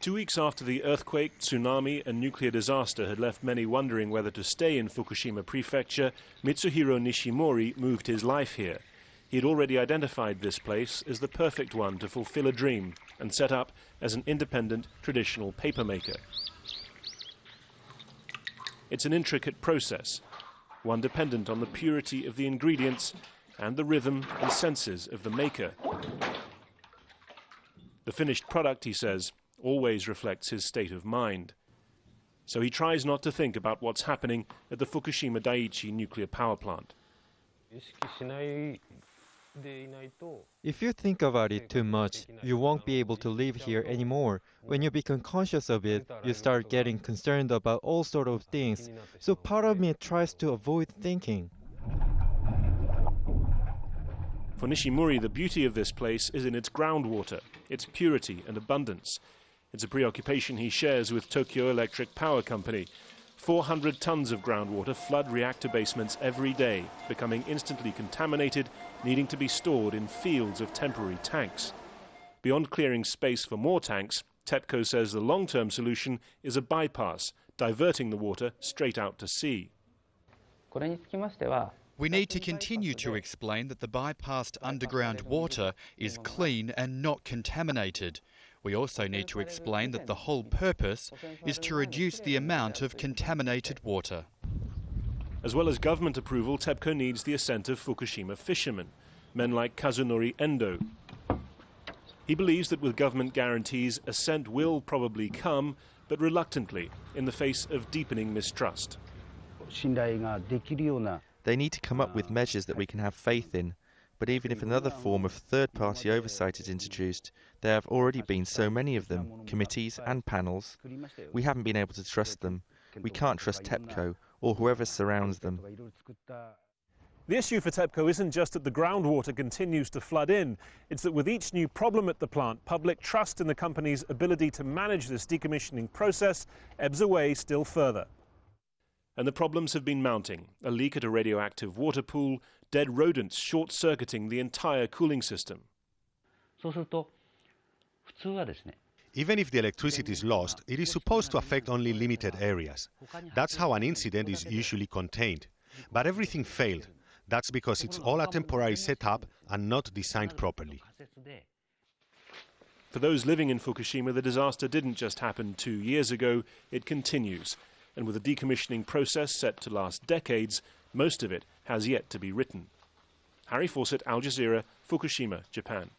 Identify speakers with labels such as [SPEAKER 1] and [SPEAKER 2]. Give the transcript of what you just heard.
[SPEAKER 1] 2 weeks after the earthquake, tsunami and nuclear disaster had left many wondering whether to stay in Fukushima prefecture, Mitsuhiro Nishimori moved his life here. He had already identified this place as the perfect one to fulfill a dream and set up as an independent traditional paper maker. It's an intricate process, one dependent on the purity of the ingredients and the rhythm and senses of the maker. The finished product, he says, always reflects his state of mind. So he tries not to think about what's happening at the Fukushima Daiichi nuclear power plant.
[SPEAKER 2] If you think about it too much, you won't be able to live here anymore. When you become conscious of it, you start getting concerned about all sorts of things. So part of me tries to avoid thinking.
[SPEAKER 1] For Nishimori, the beauty of this place is in its groundwater, its purity and abundance. It's a preoccupation he shares with Tokyo Electric Power Company. 400 tons of groundwater flood reactor basements every day, becoming instantly contaminated, needing to be stored in fields of temporary tanks. Beyond clearing space for more tanks, TEPCO says the long-term solution is a bypass, diverting the water straight out to sea.
[SPEAKER 3] We need to continue to explain that the bypassed underground water is clean and not contaminated. We also need to explain that the whole purpose is to reduce the amount of contaminated water.
[SPEAKER 1] As well as government approval, TEPCO needs the assent of Fukushima fishermen, men like Kazunori Endo. He believes that with government guarantees, assent will probably come, but reluctantly, in the face of deepening mistrust.
[SPEAKER 4] They need to come up with measures that we can have faith in. But even if another form of third-party oversight is introduced, there have already been so many of them, committees and panels. We haven't been able to trust them. We can't trust TEPCO or whoever surrounds them.
[SPEAKER 1] The issue for TEPCO isn't just that the groundwater continues to flood in. It's that with each new problem at the plant, public trust in the company's ability to manage this decommissioning process ebbs away still further. And the problems have been mounting. A leak at a radioactive water pool, dead rodents short-circuiting the entire cooling system.
[SPEAKER 5] Even if the electricity is lost, it is supposed to affect only limited areas. That's how an incident is usually contained. But everything failed. That's because it's all a temporary setup and not designed properly.
[SPEAKER 1] For those living in Fukushima, the disaster didn't just happen 2 years ago, it continues. And with a decommissioning process set to last decades, most of it has yet to be written. Harry Fawcett, Al Jazeera, Fukushima, Japan.